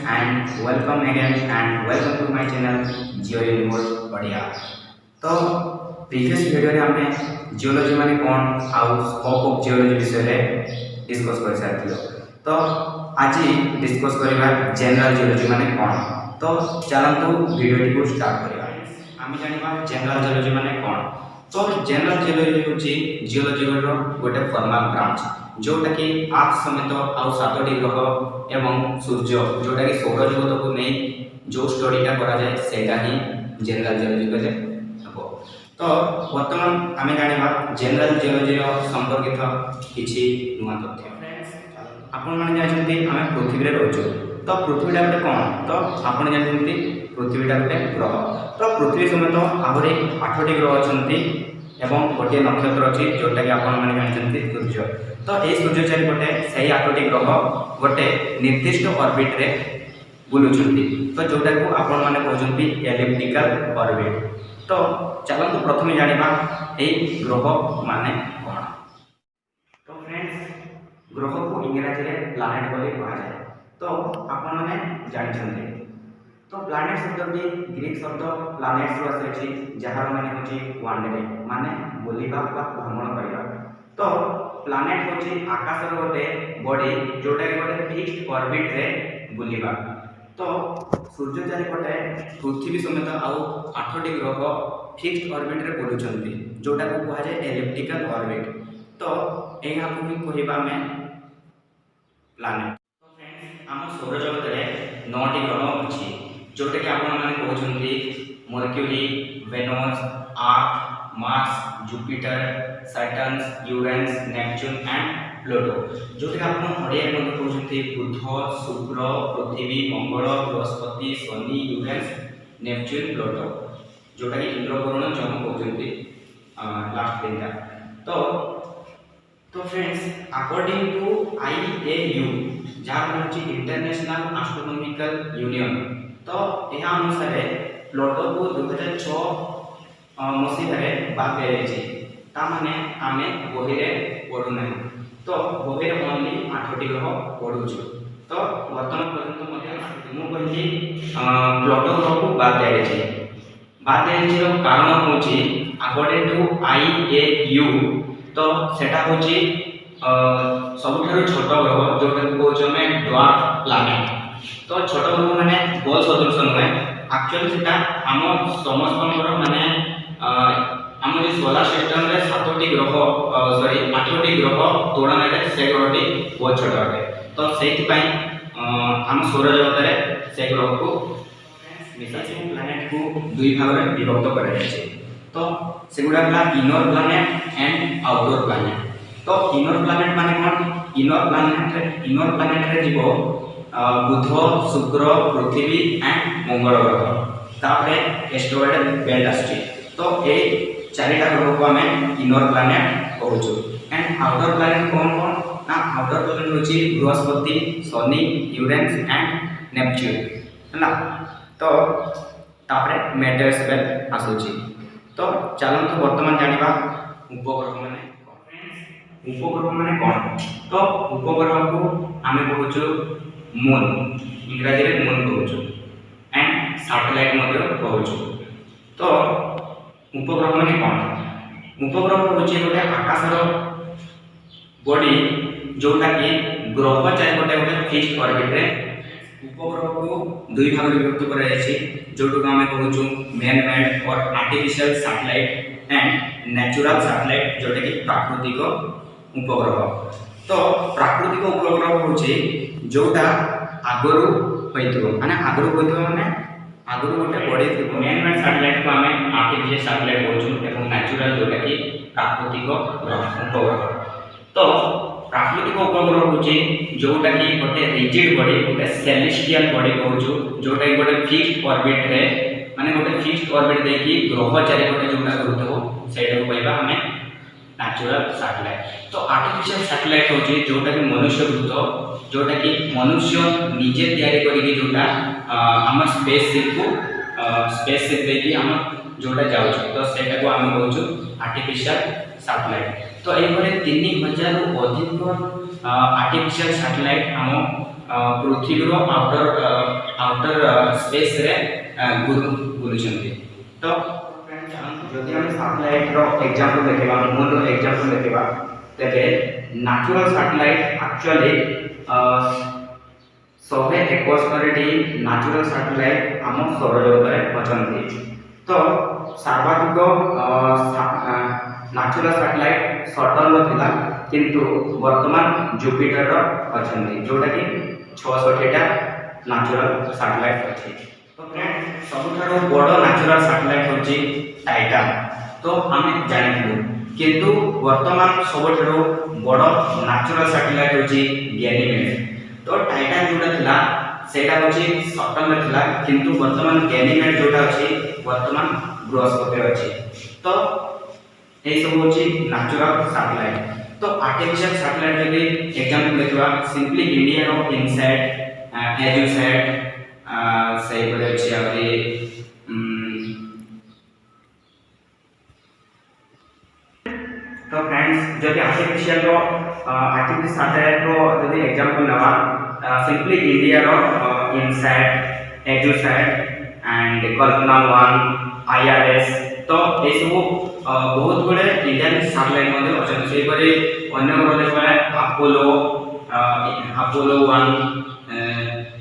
and welcome again and welcome to my channel Geo Universe Odia। तो previous video रे हमने geology माने कोन आउ स्कोप ऑफ जियोलॉजी विषय रे डिस्कस कर सारथियो। तो आज डिस्कस करबा जनरल जियोलॉजी माने कोन। तो चलंतु वीडियो को स्टार्ट करबा। हम जानिबा जनरल जियोलॉजी माने कोन। तो जनरल जियोलॉजी होची जियोलॉजी रो गोटे फॉर्मल ब्रांच जोटा कि आर्थ समेत आउ 7टी ग्रह एवं सूर्य जोटा कि सौर जगत को नहीं जो स्टडीटा करा जाए सेटा ही जनरल जियोलॉजी कहले हबो। तो वर्तमान आमे जानिबा जनरल जियोलॉजी रो संपर्कित किछि नुवा तथ्य। आपण माने जानिथि आमे पृथ्वी रे रहउछु। तो पृथ्वीटा गोटे कोन। तो आपण जानिथि पृथ्वीटा गोटे ग्रह। तो पृथ्वी समेत आहुरी 8टी ग्रह अछंती एवं गोटे नक्षत्र अछि जोटा कि आपण माने जानिथि सूर्य। तो ए सूर्य चारिपटे सही 8टी ग्रह गोटे निर्दिष्ट ऑर्बिट रे बुलुछंती। तो जोटा को आपण माने कहउछंती एलिप्टिकल ऑर्बिट। तो चलंतु प्रथमे जानिबा ए ग्रह माने कोन। तो फ्रेंड्स ग्रह को इंग्रजी रे प्लैनेट बोली कहा जाय। तो आपण माने जानिछंती। तो प्लैनेट शब्दटी ग्रीक शब्द प्लैनेट्स रो आसे जहार माने होची वांडरिंग माने बुलिबा बा भ्रमण करिबा। तो प्लैनेट होची आकाश रो गोटे बॉडी जोटा कि गोटे फिक्स्ड ऑर्बिट रे बुलिबा। तो सूर्य चारिपटे पृथ्वी समेत आउ 8टी ग्रह फिक्स्ड ऑर्बिट रे बुलुछंती जोटा को कहा जाय एलिप्टिकल ऑर्बिट। तो एहा को भी कहिबा में प्लैनेट। तो फ्रेंड्स हम सौर जगत रे 9टी ग्रह अछि जोटा कि आपण माने कहउछंती Mercury, Venus, Earth, Mars, Jupiter, Saturn, Uranus, Neptune and Pluto. जोटा कि आपण ओडिया मध्ये कहउछंती बुध, शुक्र, पृथ्वी, मंगल, बृहस्पति, शनि, यूरेनस, नेपच्यून, प्लूटो जोटा कि इंद्रवरुण जम कहउछंती लास्ट दिनटा। तो फ्रेंड्स अकॉर्डिंग टू IAU जहां होची इंटरनेशनल एस्ट्रोनॉमिकल यूनियन। तो यह अनुसार प्लूटो को 2006 मसीह रे बात दिया ता माने आमे बही रे पढु नै। तो बही रे ओनली 8टी ग्रह पढुछु। तो वर्तमान पर्यंत मध्ये मु कहि प्लूटो ग्रह को बात दिया रो कारण होची अकॉर्डिंग टू IAU। तो सेटा होची सबठारु छोट ग्रह जोटा को कहउछ मे ड्वार्फ प्लैनेट। तो छोट ग्रह माने गोल सदृश नय एक्चुअली सेटा हम समस्तनकर माने हम जे सोलर सिस्टम रे 7टी ग्रह 8टी ग्रह तुलना रे से ग्रहटी बहुत छोट है। तो सेति पई हम सौर जगत रे से ग्रह को मिसाई प्लैनेट को दुई भाग रे विभक्त करा जाय। तो सेगुडा हला inner planet and outer planet. तो इनर प्लैनेट माने कोन। इनर प्लैनेट रे जीवो बुध, शुक्र, पृथ्वी एंड मंगल ग्रह। तापरे एस्ट्रॉयड बेल्ट आछि। तो ए चारिटा ग्रह को हमें इनर प्लैनेट कहउछु। एंड आउटर प्लैनेट कोन ना आउटर प्लैनेट होछि बृहस्पति, शनि, यूरेनस एंड नेपच्यून हला। तो तापरे मेटर्स बेल्ट आसुछि। तो चलंतु वर्तमान जानिबा उपग्रह माने फ्रेंड्स उपग्रह माने कोन। तो उपग्रह को हमें कहउछु मून इंग्रजी रे मून कहउछु एंड सैटेलाइट मध्ये कहउछु। तो उपग्रह माने कोन। उपग्रह होछि गोटे आकाश रो बॉडी जोटा कि ग्रह चारिपटे गोटे फिक्स्ड ऑर्बिट रे। उपग्रह को दुई भाग रे विभक्त करा जायछि जोटो को हमें कहउछु मैन मेड और artificial satellite and natural satellite जोटा कि प्राकृतिक उपग्रह। तो प्राकृतिक उपग्रह होछि जोटा आगरु होइतो माने आगरु होइतो माने आगरु गोटे बॉडी थिबो। मैन मेड सैटेलाइट को हमें आर्टिफिशियल सैटेलाइट कहउछु एवं नेचुरल जोटा कि प्राकृतिक उपग्रह। तो प्राकृतिक उपग्रह होछि जोटा कि गोटे रिजिड बॉडी गोटे सेलेस्टियल बॉडी कहउछु जोटा कि गोटे फिक्स्ड ऑर्बिट रे माने गोटे फिक्स्ड ऑर्बिट देखि ग्रह चारि गोटे जोटा करथबो सेटा को कहबा हमें नेचुरल सैटेलाइट। तो आर्टिफिशियल सैटेलाइट होछि जोटा कि मनुष्य कृत जोटा कि मनुष्य निजे तैयारी करिके जोटा हम स्पेसशिप देखि हम जोटा जाउछु। तो सेटा को हम कहउछु आर्टिफिशियल सैटेलाइट। तो एपरे 3000 रु अधिक आर्टिफिशियल सैटेलाइट आम पृथ्वी रो आउटर स्पेस रे बुलुचंती। तो जदि हम सैटेलाइट रो एग्जांपल देखिबा मूल एग्जांपल देखिबा तेबे नेचुरल सैटेलाइट एक्चुअली 171टी नेचुरल सैटेलाइट आम सौरजगत रे अछंती। तो सर्वाधिक नेचुरल सैटेलाइट सटर्न थिला किंतु वर्तमान जुपिटर रो अछंती जोटा कि 66टा नेचुरल सैटेलाइट अछि। तो फ्रेंड सबुठारो बड़ नेचुरल सैटेलाइट होची टाइटन। तो हम जानिलु किंतु वर्तमान सबुठारो बड़ नेचुरल सैटेलाइट होची गैनीमेड। तो टाइटन जोटा थिला सेटा होची सटर्न थिला किंतु वर्तमान गैनीमेड जोटा अछि वर्तमान बृहस्पति अछि। तो ए सब होची नेचुरल सैटेलाइट। तो आर्टिफिशियल सैटेलाइट जदि एग्जांपल देखबा सिंपली इंडिया रो इनसाइट एज यू सेड सही पड़े अछि आगे तो फ्रेंड्स जदि आर्टिफिशियल सैटेलाइट रो जदि एग्जांपल नवा सिंपली इंडिया रो INSAT as you said and Kalpana 1 IRS. तो ए सब बहुत गुड़े इंडियन सैटेलाइट मध्ये अछन सेहि परे अन्य ग्रह देखबा अपोलो 1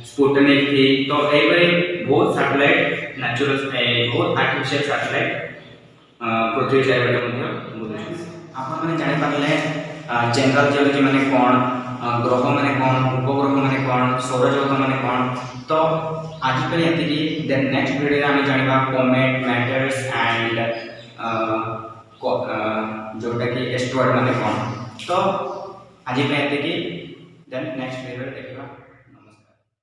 स्पुतनिक 3। तो ए परे बहुत सैटेलाइट नेचुरल बहुत आर्टिफिशियल सैटेलाइट पृथ्वी चारिपटे मध्ये बुलुछन। आपण माने जानि पारले जनरल जियोलॉजी माने कोन ग्रह माने कोन उपग्रह माने कोन सौरजगत माने कोन। तो आज पर एतिकी देन नेक्स्ट वीडियो आमे जानिबा कॉमेट मैटर्स एंड जोटा कि एस्ट्रॉइड माने कोन। तो आज पे एतिकी देन नेक्स्ट वीडियो देखिबा।